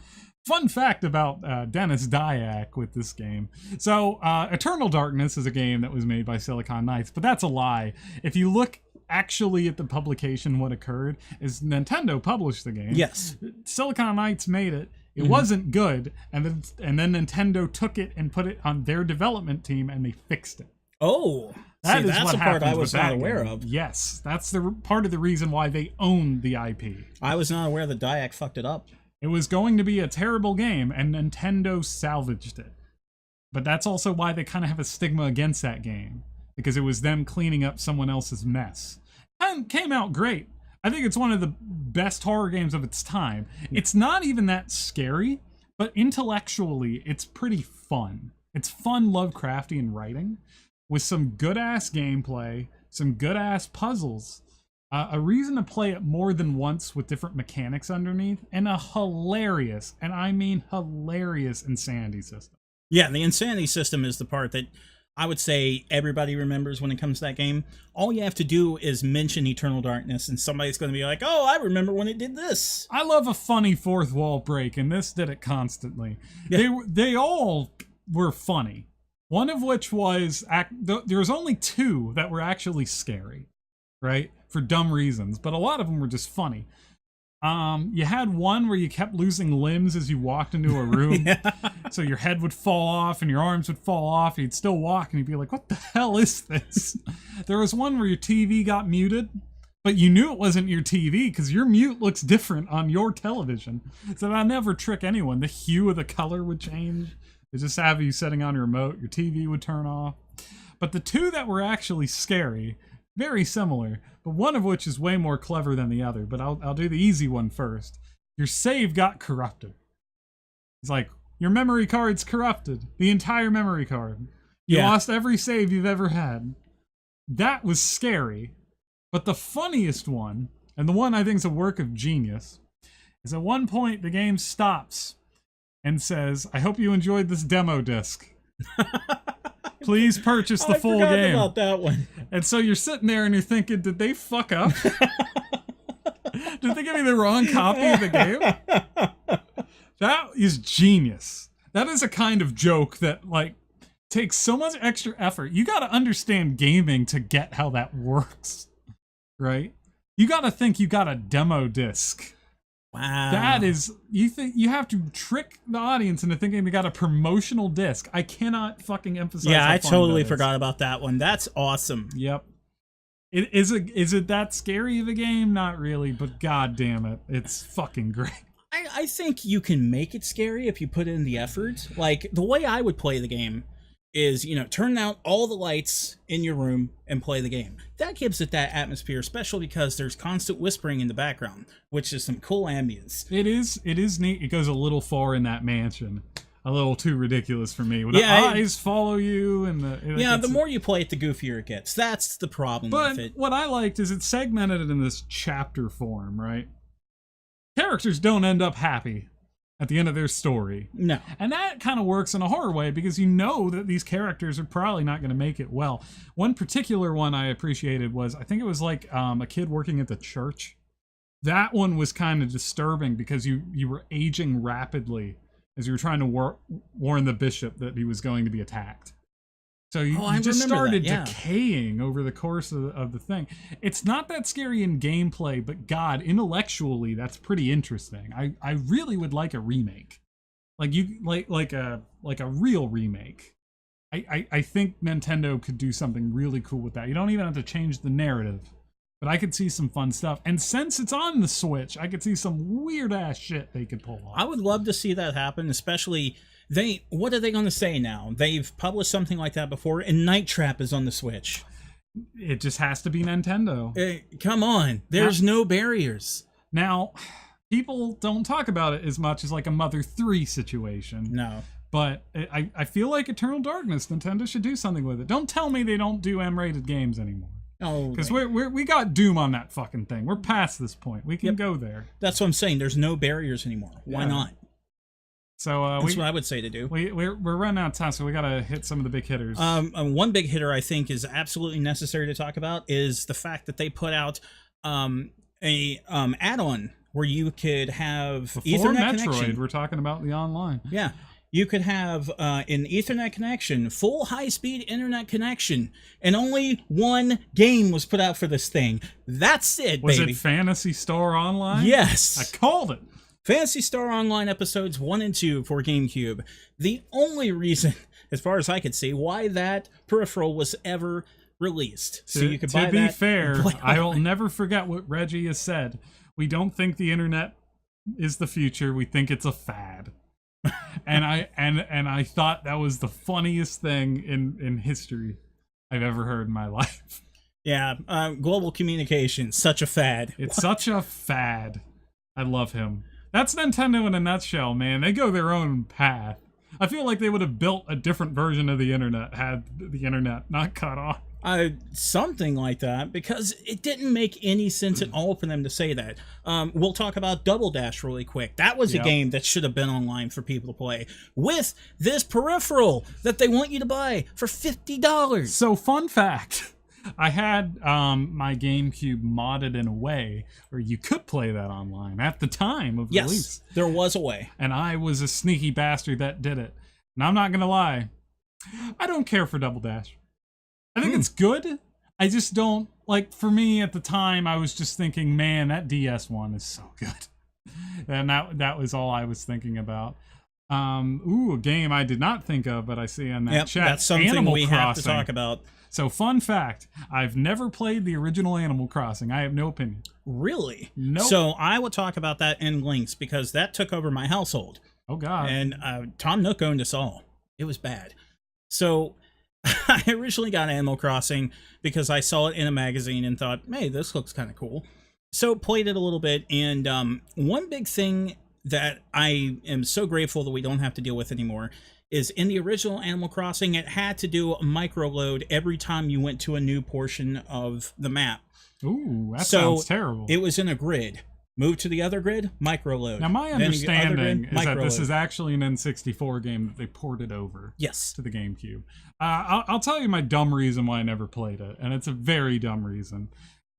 Fun fact about Dennis Dyack with this game. So, Eternal Darkness is a game that was made by Silicon Knights, but that's a lie. If you look actually at the publication, what occurred is Nintendo published the game. Yes. Silicon Knights made it. It wasn't good, and then Nintendo took it and put it on their development team, and they fixed it. Oh, that's the part I was not aware of. Yes, that's the part of the reason why they own the IP. I was not aware that Dyack fucked it up. It was going to be a terrible game, and Nintendo salvaged it. But that's also why they kind of have a stigma against that game, because it was them cleaning up someone else's mess. And came out great. I think it's one of the best horror games of its time. It's not even that scary, but intellectually, it's pretty fun. It's fun Lovecraftian writing, with some good-ass gameplay, some good-ass puzzles, a reason to play it more than once with different mechanics underneath, and a hilarious, and I mean hilarious, insanity system. Yeah, the insanity system is the part that I would say everybody remembers when it comes to that game. All you have to do is mention Eternal Darkness, and somebody's going to be like, oh, I remember when it did this. I love a funny fourth wall break, and this did it constantly. Yeah. They all were funny. One of which was, there was only 2 that were actually scary, right? For dumb reasons, but a lot of them were just funny. You had one where you kept losing limbs as you walked into a room. Yeah. So your head would fall off and your arms would fall off. And you'd still walk and you'd be like, what the hell is this? There was one where your TV got muted, but you knew it wasn't your TV because your mute looks different on your television. So that never trick anyone. The hue of the color would change. They just have you setting on your remote. Your TV would turn off. But the 2 that were actually scary, very similar, but one of which is way more clever than the other. But I'll do the easy one first. Your save got corrupted. It's like, your memory card's corrupted. The entire memory card. You lost every save you've ever had. That was scary. But the funniest one, and the one I think is a work of genius, is at one point the game stops and says, I hope you enjoyed this demo disc. Please purchase the full game. I forgot about that one. And so you're sitting there and you're thinking, did they fuck up? Did they give me the wrong copy of the game? That is genius. That is a kind of joke that, like, takes so much extra effort. You got to understand gaming to get how that works, right? You got to think you got a demo disc. Wow. That is, you think you have to trick the audience into thinking they got a promotional disc. I cannot fucking emphasize. Yeah, I totally forgot about that one. That's awesome. Yep. Is it that scary of a game? Not really, but god damn it, it's fucking great. I think you can make it scary if you put in the effort. Like, the way I would play the game is, you know, turn out all the lights in your room and play the game. That gives it that atmosphere, especially because there's constant whispering in the background, which is some cool ambience. It is neat. It goes a little far in that mansion. A little too ridiculous for me. When the eyes follow you and the more you play it, the goofier it gets. That's the problem with it. But what I liked is it's segmented in this chapter form, right? Characters don't end up happy at the end of their story. No. And that kind of works in a horror way because you know that these characters are probably not going to make it well. One particular one I appreciated was, I think it was like a kid working at the church. That one was kind of disturbing because you were aging rapidly as you were trying to warn the bishop that he was going to be attacked. So you just started decaying over the course of the thing. It's not that scary in gameplay, but God, intellectually, that's pretty interesting. I really would like a remake, like a real remake. I think Nintendo could do something really cool with that. You don't even have to change the narrative, but I could see some fun stuff. And since it's on the Switch, I could see some weird ass shit they could pull off. I would love to see that happen, especially. What are they going to say now? They've published something like that before, and Night Trap is on the Switch. It just has to be Nintendo. Come on. There's no barriers. Now, people don't talk about it as much as like a Mother 3 situation. No. But I feel like Eternal Darkness, Nintendo should do something with it. Don't tell me they don't do M-rated games anymore. Oh, because we got Doom on that fucking thing. We're past this point. We can go there. That's what I'm saying. There's no barriers anymore. Why not? So that's what I would say to do. We're running out of time, so we gotta hit some of the big hitters. One big hitter I think is absolutely necessary to talk about is the fact that they put out a add-on where you could have Before Ethernet Metroid, connection. We're talking about the online. Yeah. You could have an Ethernet connection, full high-speed internet connection, and only one game was put out for this thing. That's it, baby. Was it Phantasy Star Online? Yes. I called it. Phantasy Star Online episodes 1 and 2 for GameCube. The only reason, as far as I could see, why that peripheral was ever released. So you could buy that. To be fair, I will never forget what Reggie has said. We don't think the internet is the future. We think it's a fad. and I thought that was the funniest thing in history I've ever heard in my life. Yeah, global communication, such a fad. It's such a fad. I love him. That's Nintendo in a nutshell, man. They go their own path. I feel like they would have built a different version of the internet had the internet not cut off. Something like that, because it didn't make any sense at all for them to say that. We'll talk about Double Dash really quick. That was a game that should have been online for people to play with this peripheral that they want you to buy for $50. So, fun fact. I had my GameCube modded in a way where you could play that online at the time of release. Yes, there was a way. And I was a sneaky bastard that did it. And I'm not going to lie. I don't care for Double Dash. I think it's good. I just don't, like, for me at the time, I was just thinking, man, that DS one is so good. And that was all I was thinking about. A game I did not think of, but I see in that chat. That's something Animal we Crossing. have to talk about. So, fun fact, I've never played the original Animal Crossing. I have no opinion. Really? Nope. So I will talk about that in links, because that took over my household. Oh, God. And Tom Nook owned us all. It was bad. So I originally got Animal Crossing because I saw it in a magazine and thought, hey, this looks kind of cool. So played it a little bit, and one big thing that I am so grateful that we don't have to deal with anymore is in the original Animal Crossing, it had to do a micro load every time you went to a new portion of the map. Ooh, that sounds terrible. It was in a grid. Move to the other grid, micro load. Now, my understanding is that this load. is actually an N64 game that they ported over to the GameCube. I'll tell you my dumb reason why I never played it, and it's a very dumb reason.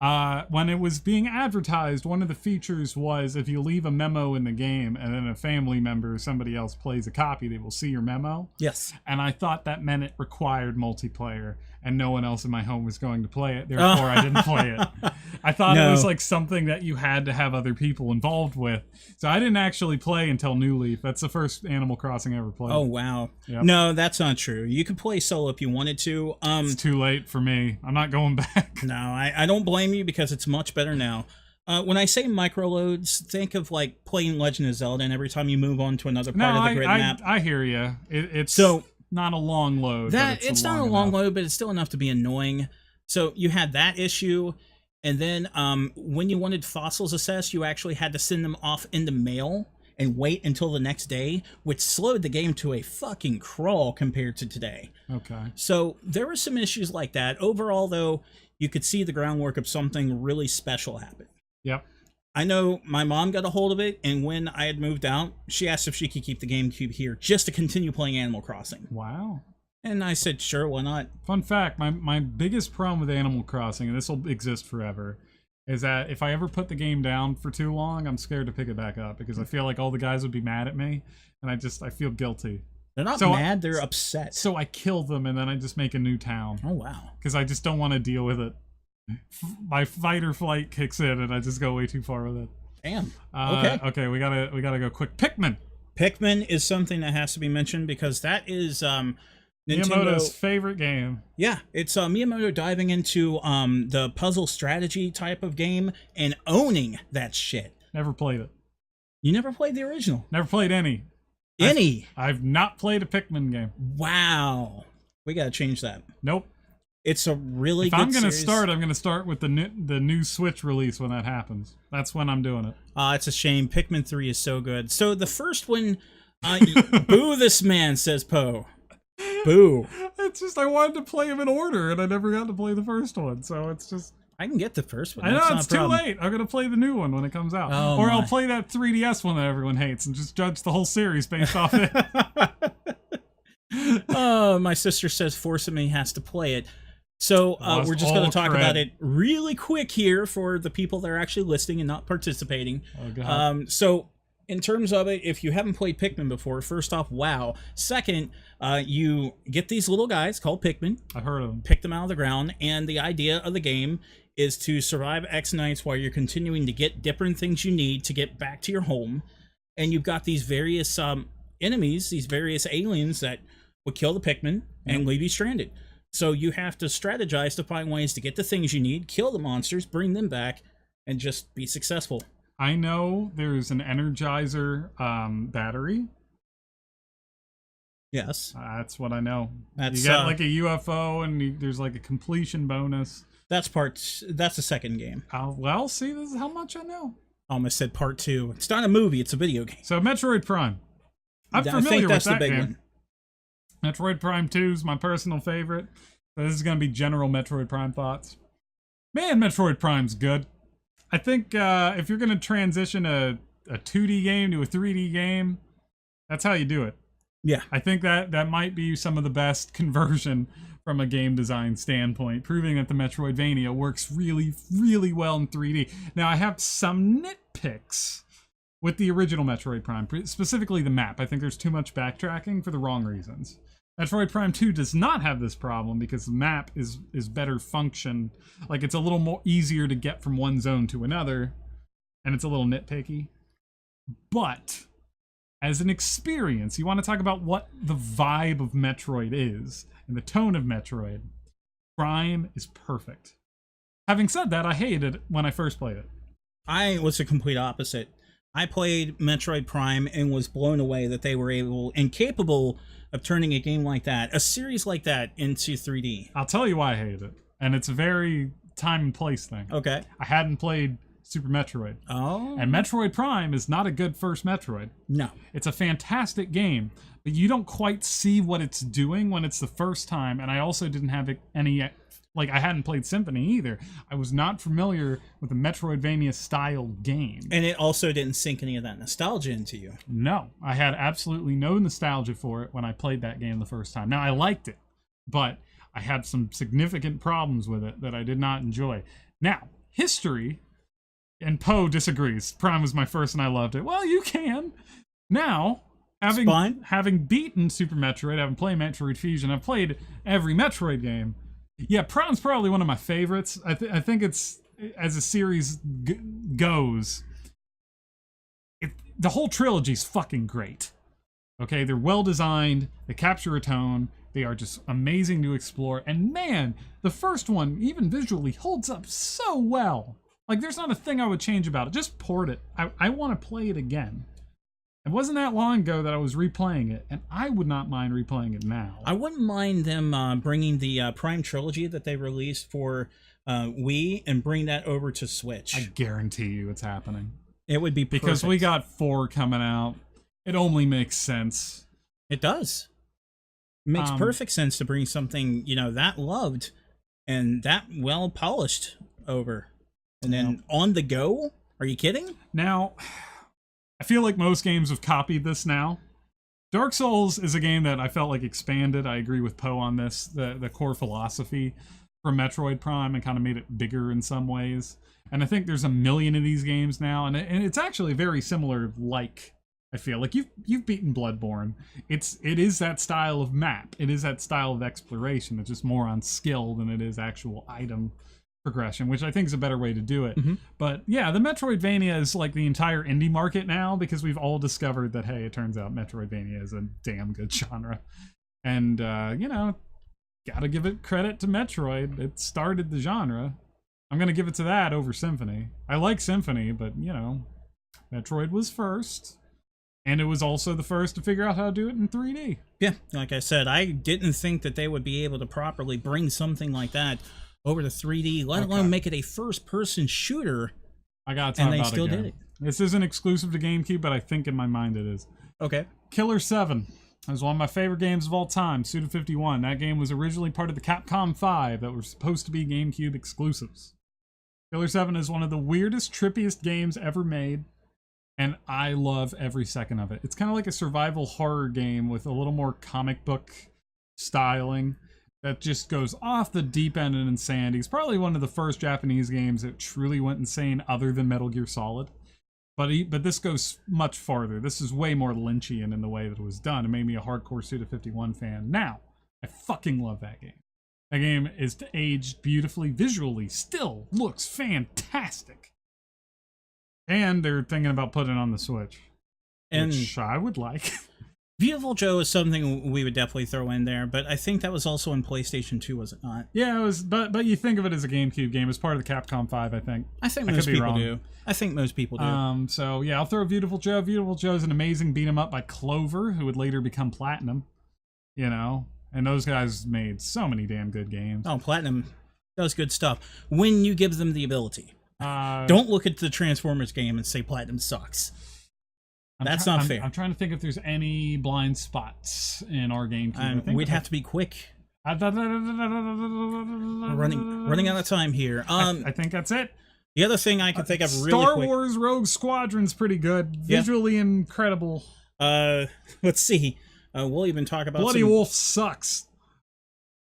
When it was being advertised, one of the features was if you leave a memo in the game and then a family member or somebody else plays a copy, they will see your memo. Yes. And I thought that meant it required multiplayer, and no one else in my home was going to play it. Therefore, I didn't play it. I thought it was like something that you had to have other people involved with. So I didn't actually play until New Leaf. That's the first Animal Crossing I ever played. Oh, wow. Yep. No, that's not true. You could play solo if you wanted to. It's too late for me. I'm not going back. No, I don't blame you, because it's much better now. When I say micro loads, think of like playing Legend of Zelda, and every time you move on to another part of the grid map. I hear you. It's not a long load. It's not a long load, but it's still enough to be annoying. So you had that issue, and then when you wanted fossils assessed, you actually had to send them off in the mail and wait until the next day, which slowed the game to a fucking crawl compared to today. Okay. So there were some issues like that. Overall, though, you could see the groundwork of something really special happen. Yep. I know my mom got a hold of it, and when I had moved out, she asked if she could keep the GameCube here just to continue playing Animal Crossing. Wow. And I said, sure, why not? Fun fact, my biggest problem with Animal Crossing, and this will exist forever, is that if I ever put the game down for too long, I'm scared to pick it back up, because I feel like all the guys would be mad at me, and I feel guilty. They're not mad, they're upset. So I kill them, and then I just make a new town. Oh, wow. Because I just don't want to deal with it. My fight or flight kicks in, and I just go way too far with it. Damn. Okay, we gotta go quick. Pikmin. Pikmin is something that has to be mentioned, because that is Miyamoto's favorite game. Yeah, it's Miyamoto diving into the puzzle strategy type of game and owning that shit. Never played it. You never played the original? Never played any. I've not played a Pikmin game. Wow. We gotta change that. Nope. It's a really good If I'm gonna series. start, I'm gonna start with the new Switch release when that happens. That's when I'm doing it. It's a shame. Pikmin 3 is so good. So the first one, boo this man, says Poe. Boo. It's just I wanted to play them in order, and I never got to play the first one, so it's just... I can get the first one. I know, it's too late. I'm gonna play the new one when it comes out. Oh, or I'll play that 3DS one that everyone hates and just judge the whole series based off it. My sister says Force of Me has to play it. So we're just going to talk about it really quick here for the people that are actually listening and not participating. Oh, God. So in terms of it, if you haven't played Pikmin before, first off, wow. Second, you get these little guys called Pikmin. I've heard of them. Pick them out of the ground, and the idea of the game is to survive X nights while you're continuing to get different things you need to get back to your home. And you've got these various enemies, these various aliens that will kill the Pikmin and leave you stranded. So you have to strategize to find ways to get the things you need, kill the monsters, bring them back, and just be successful. I know there's an Energizer battery. Yes. That's what I know. That's, you get like a UFO, and there's like a completion bonus. That's the second game. Well, see, this is how much I know. I almost said part 2. It's not a movie, it's a video game. So Metroid Prime. I'm familiar with that game. Metroid Prime 2 is my personal favorite. So this is going to be general Metroid Prime thoughts. Man, Metroid Prime's good. I think if you're going to transition a 2D game to a 3D game, that's how you do it. Yeah. I think that might be some of the best conversion from a game design standpoint, proving that the Metroidvania works really, really well in 3D. Now, I have some nitpicks with the original Metroid Prime, specifically the map. I think there's too much backtracking for the wrong reasons. Metroid Prime 2 does not have this problem because the map is better function. Like, it's a little more easier to get from one zone to another, and it's a little nitpicky. But as an experience, you want to talk about what the vibe of Metroid is and the tone of Metroid. Prime is perfect. Having said that, I hated it when I first played it. I was the complete opposite. I played Metroid Prime and was blown away that they were able and capable of turning a game like that, a series like that, into 3D. I'll tell you why I hated it. And it's a very time and place thing. Okay. I hadn't played Super Metroid. Oh. And Metroid Prime is not a good first Metroid. No. It's a fantastic game, but you don't quite see what it's doing when it's the first time. And I also didn't have any, like, I hadn't played Symphony either. I was not familiar with a Metroidvania style game. And it also didn't sink any of that nostalgia into you. No, I had absolutely no nostalgia for it when I played that game the first time. Now, I liked it, but I had some significant problems with it that I did not enjoy. Now, history, and Poe disagrees. Prime was my first and I loved it. Well, you can. Now, having beaten Super Metroid, having played Metroid Fusion, I've played every Metroid game. Yeah, Prime's probably one of my favorites. I think it's, as a series goes, the whole trilogy's fucking great. Okay, they're well designed, they capture a tone, they are just amazing to explore, and man, the first one, even visually, holds up so well. Like, there's not a thing I would change about it. Just port it. I want to play it again. It wasn't that long ago that I was replaying it, and I would not mind replaying it now. I wouldn't mind them bringing the Prime trilogy that they released for Wii and bring that over to Switch. I guarantee you it's happening. It would be perfect. Because we got 4 coming out. It only makes sense. It does. It makes perfect sense to bring something, that loved and that well polished over. And then on the go? Are you kidding? Now, I feel like most games have copied this now. Dark Souls is a game that I felt like expanded. I agree with Poe on this. The core philosophy from Metroid Prime and kind of made it bigger in some ways. And I think there's a million of these games now. And it's actually very similar, I feel like you've beaten Bloodborne. It is that style of map. It is that style of exploration. It's just more on skill than it is actual item progression, which I think is a better way to do it. Mm-hmm. But yeah, the Metroidvania is like the entire indie market now, because we've all discovered that, hey, it turns out Metroidvania is a damn good genre. And, gotta give it credit to Metroid. It started the genre. I'm gonna give it to that over Symphony. I like Symphony, but, Metroid was first. And it was also the first to figure out how to do it in 3D. Yeah, like I said, I didn't think that they would be able to properly bring something like that over to 3D, let alone make it a first-person shooter. I gotta talk about it. And they still did it. This isn't exclusive to GameCube, but I think in my mind it is. Okay. Killer 7. That was one of my favorite games of all time, Suda51. That game was originally part of the Capcom 5 that were supposed to be GameCube exclusives. Killer 7 is one of the weirdest, trippiest games ever made, and I love every second of it. It's kind of like a survival horror game with a little more comic book styling that just goes off the deep end in insanity. It's probably one of the first Japanese games that truly went insane other than Metal Gear Solid. But this goes much farther. This is way more Lynchian in the way that it was done. It made me a hardcore Suda51 fan. Now, I fucking love that game. That game is aged beautifully, visually, still looks fantastic. And they're thinking about putting it on the Switch, which I would like. Beautiful Joe is something we would definitely throw in there, but I think that was also in PlayStation 2, was it not? Yeah, it was, but you think of it as a GameCube game. It's part of the Capcom 5, I think. I think most people do. I think most people do. So yeah, I'll throw Beautiful Joe. Beautiful Joe is an amazing beat 'em up by Clover, who would later become Platinum. And those guys made so many damn good games. Oh, Platinum does good stuff when you give them the ability. Don't look at the Transformers game and say Platinum sucks. That's not fair. I'm trying to think if there's any blind spots in our GameCube. We'd have to be quick. We're running out of time here. I think that's it. The other thing I can think of really Star quick. Wars Rogue Squadron's pretty good. Yeah. Visually incredible. Let's see. We'll even talk about Bloody Wolf sucks.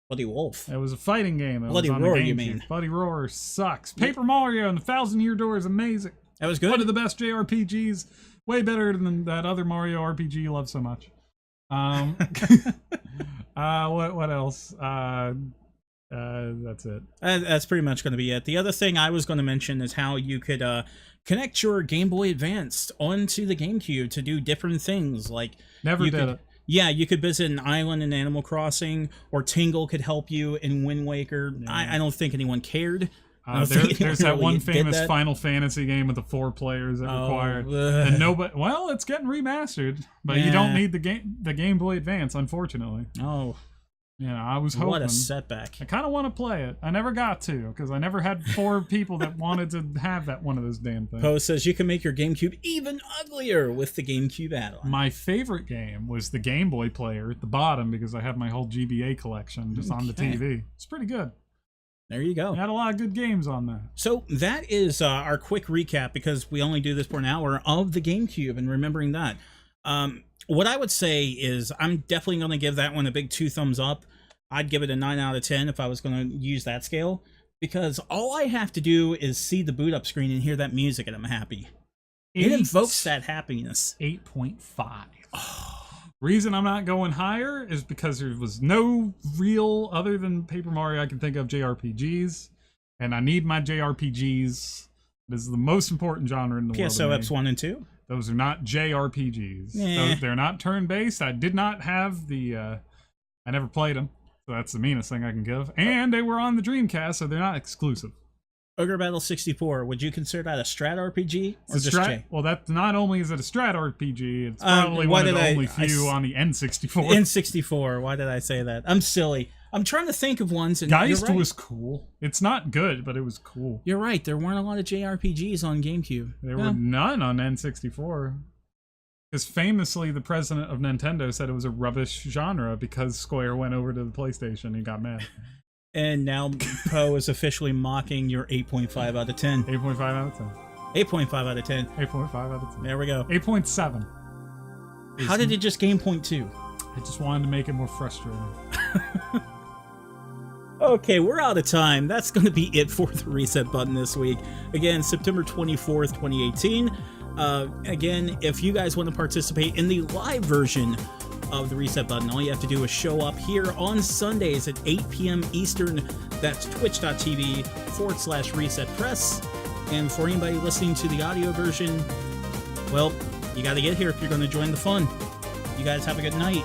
Bloody Wolf. It was a fighting game. It Bloody was on the Roar, you GameCube. mean? Bloody Roar sucks. Paper Mario and the Thousand Year Door is amazing. That was good. One of the best JRPGs. Way better than that other Mario RPG you love so much. What else? That's it. That's pretty much going to be it. The other thing I was going to mention is how you could connect your Game Boy Advance onto the GameCube to do different things. Like Never did it. Yeah, you could visit an island in Animal Crossing, or Tingle could help you in Wind Waker. Yeah. I don't think anyone cared. There's that one really famous that. Final Fantasy game with the 4 players that required, and nobody. Well, it's getting remastered, but you don't need the Game Boy Advance, unfortunately. Oh, Yeah, I was hoping. what a setback! I kind of want to play it. I never got to because I never had 4 people that wanted to have that one of those damn things. Poe says you can make your GameCube even uglier with the GameCube add-on. My favorite game was the Game Boy player at the bottom because I have my whole GBA collection just on the TV. It's pretty good. There you go. I had a lot of good games on that. So that is our quick recap, because we only do this for an hour, of the GameCube and remembering that. What I would say is I'm definitely going to give that one a big 2 thumbs up. I'd give it a 9 out of 10 if I was going to use that scale, because all I have to do is see the boot up screen and hear that music and I'm happy. It invokes that happiness. 8.5. Reason I'm not going higher is because there was no real, other than Paper Mario, I can think of JRPGs, and I need my JRPGs. This is the most important genre in the world. PSOEPs 1 and 2. Those are not JRPGs. They're not turn-based. I did not have the. I never played them, so that's the meanest thing I can give. And they were on the Dreamcast, so they're not exclusive. Ogre Battle 64, would you consider that a strat RPG? Or just J? Well, that not only is it a strat RPG, it's probably one of the only few on the N64. N64, why did I say that? I'm silly. I'm trying to think of ones. And Geist was cool. It's not good, but it was cool. You're right, there weren't a lot of JRPGs on GameCube. There were none on N64. Because famously, the president of Nintendo said it was a rubbish genre because Square went over to the PlayStation and got mad. And now Poe is officially mocking your 8.5 out of 10. 8.5 out of 10. 8.5 out of 10. 8.5 out of 10. There we go. 8.7. How did it just gain 0.2? I just wanted to make it more frustrating. Okay, we're out of time. That's going to be it for the reset button this week. Again, September 24th, 2018. Again, if you guys want to participate in the live version of the reset button, all you have to do is show up here on Sundays at 8 p.m. Eastern. That's twitch.tv/resetpress. And for anybody listening to the audio version, well, you got to get here if you're going to join the fun. You guys have a good night.